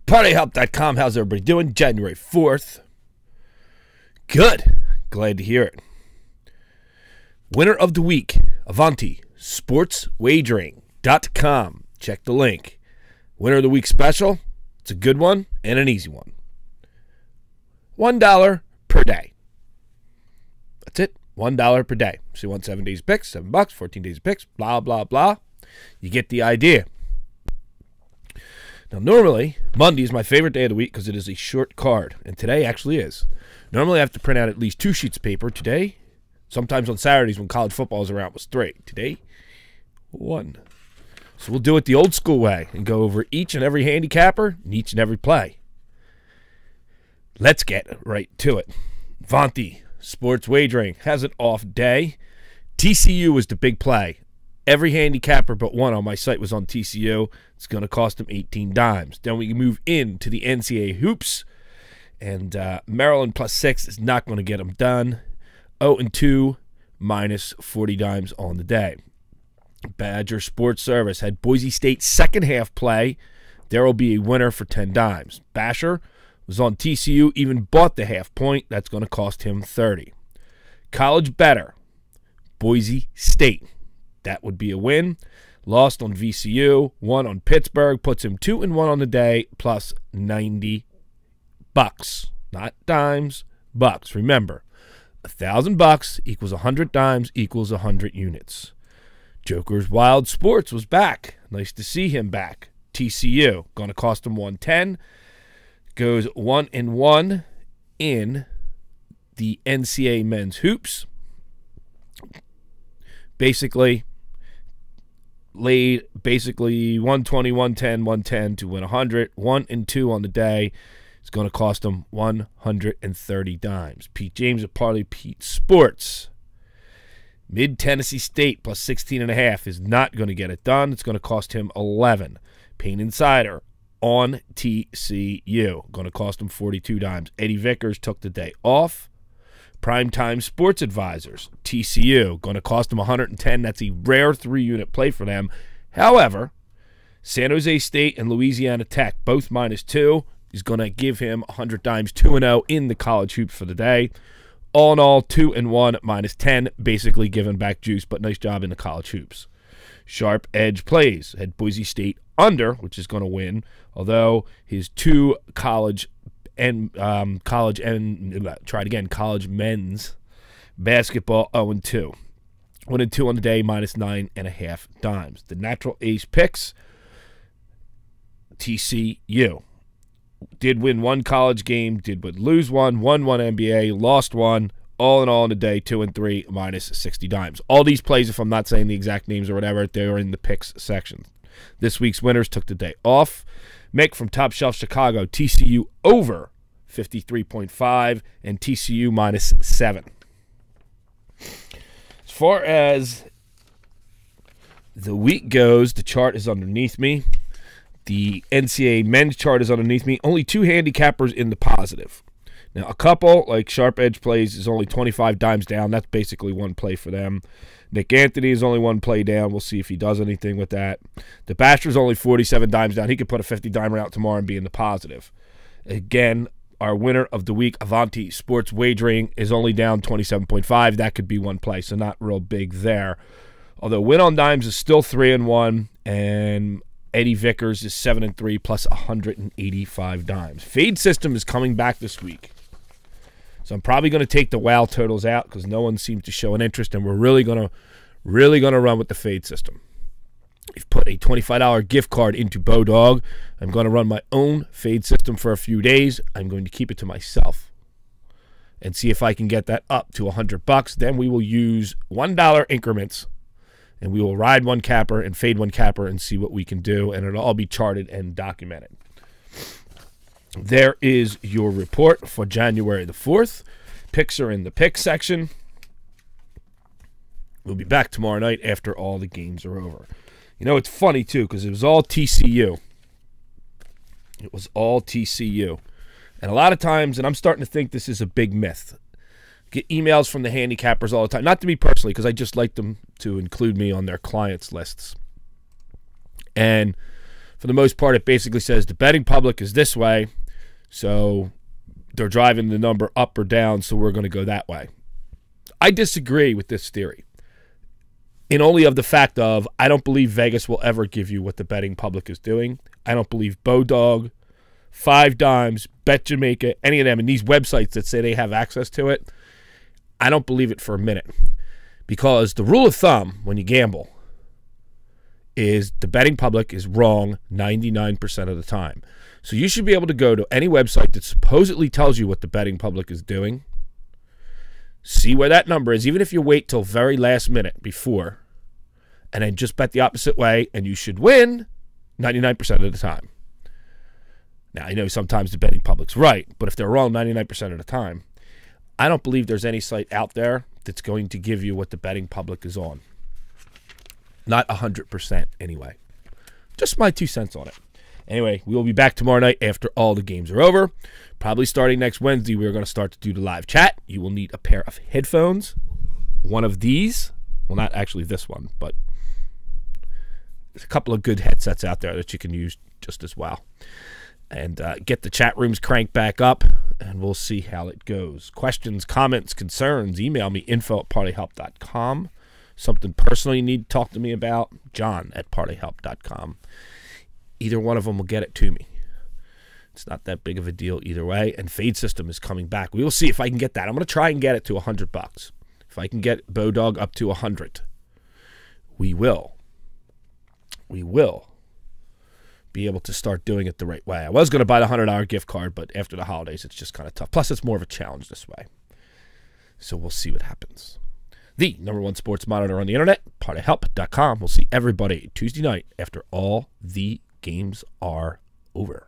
PartyHelp.com. How's everybody doing? January 4th. Good. Glad to hear it. Winner of the week, Avanti, sportswagering.com. Check the link. Winner of the week special. It's a good one and an easy one. $1 per day. That's it. $1 per day. So you want 7 days of picks, $7, 14 days of picks, blah, blah, blah. You get the idea. Now, normally, Monday is my favorite day of the week because it is a short card, and today actually is. Normally, I have to print out at least 2 sheets of paper. Today, sometimes on Saturdays when college football is around, was 3. Today, 1. So we'll do it the old school way and go over each and every handicapper and each and every play. Let's get right to it. Vanti Sports Wagering has an off day. TCU was the big play. Every handicapper but one on my site was on TCU. It's going to cost them 18 dimes. Then we move into the NCAA hoops. And Maryland plus 6 is not going to get them done. 0-2 minus 40 dimes on the day. Badger Sports Service had Boise State second half play. There will be a winner for 10 dimes. Basher was on TCU, even bought the half point. That's going to cost him 30. College Better, Boise State. That would be a win. Lost on VCU, won on Pittsburgh, puts him 2-1 on the day, plus 90 bucks. Not dimes, bucks. Remember, $1,000 equals 100 dimes equals 100 units. Joker's Wild Sports was back. Nice to see him back. TCU, going to cost him 110. Goes 1-1 in the NCAA men's hoops. Basically 120, 110, 110 to win 100. 1-2 on the day. It's going to cost him 130 dimes. Pete James of Parley Pete Sports. Mid-Tennessee State plus 16.5 is not going to get it done. It's going to cost him 11. Payne Insider on TCU. Going to cost him 42 dimes. Eddie Vickers took the day off. Primetime Sports Advisors, TCU, going to cost them 110. That's a rare 3-unit play for them. However, San Jose State and Louisiana Tech, both -2, is going to give him 100 dimes, 2-0 in the college hoops for the day. All in all, 2-1, -10, basically giving back juice, but nice job in the college hoops. Sharp Edge Plays had Boise State under, which is going to win, although his 2 college college men's basketball 0-2. 1-2 on the day, -9.5 dimes. The natural ace picks, TCU. Did win 1 college game, did lose 1, won 1 NBA, lost 1. All in all on the day, 2-3, -60 dimes. All these plays, if I'm not saying the exact names or whatever, they are in the picks section. This week's winners took the day off. Mick from Top Shelf Chicago, TCU over 53.5 and TCU -7. As far as the week goes, the chart is underneath me. The NCAA men's chart is underneath me. Only 2 handicappers in the positive. Now, a couple, like Sharp Edge Plays, is only 25 dimes down. That's basically 1 play for them. Nick Anthony is only 1 play down. We'll see if he does anything with that. The Basher's only 47 dimes down. He could put a 50-dimer out tomorrow and be in the positive. Again, our winner of the week, Avanti Sports Wagering, is only down 27.5. That could be 1 play, so not real big there. Although win on dimes is still 3-1, and Eddie Vickers is 7-3 plus 185 dimes. Fade system is coming back this week. So I'm probably going to take the WOW totals out because no one seems to show an interest, and we're really going to run with the fade system. I've put a $25 gift card into Bodog. I'm going to run my own fade system for a few days. I'm going to keep it to myself and see if I can get that up to $100. Then we will use $1 increments, and we will ride 1 capper and fade 1 capper and see what we can do, and it'll all be charted and documented. There is your report for January the 4th. Picks are in the pick section. We'll be back tomorrow night after all the games are over. You know, it's funny, too, because it was all TCU. It was all TCU. And a lot of times, and I'm starting to think this is a big myth, get emails from the handicappers all the time. Not to me personally, because I just like them to include me on their clients' lists. And For the most part, it basically says the betting public is this way, so they're driving the number up or down, so we're going to go that way. I disagree with this theory, in only of the fact of I don't believe Vegas will ever give you what the betting public is doing. I don't believe Bodog, Five Dimes, Bet Jamaica, any of them, and these websites that say they have access to it, I don't believe it for a minute. Because the rule of thumb when you gamble is the betting public is wrong 99% of the time. So you should be able to go to any website that supposedly tells you what the betting public is doing, see where that number is, even if you wait till very last minute before, and then just bet the opposite way, and you should win 99% of the time. Now, I know sometimes the betting public's right, but if they're wrong 99% of the time, I don't believe there's any site out there that's going to give you what the betting public is on. Not 100% anyway. Just my 2 cents on it. Anyway, we will be back tomorrow night after all the games are over. Probably starting next Wednesday, we're going to start to do the live chat. You will need a pair of headphones. One of these. Well, not actually this one, but there's a couple of good headsets out there that you can use just as well. And get the chat rooms cranked back up, and we'll see how it goes. Questions, comments, concerns, email me, info@partyhelp.com. Something personal you need to talk to me about, john@partyhelp.com. Either one of them will get it to me. It's not that big of a deal either way. And Fade System is coming back. We will see if I can get that. I'm going to try and get it to $100. If I can get Bodog up to 100, we will be able to start doing it the right way. I was going to buy the $100 gift card, but after the holidays, it's just kind of tough. Plus, it's more of a challenge this way. So we'll see what happens. The #1 sports monitor on the internet, partyhelp.com. We'll see everybody Tuesday night after all the games are over.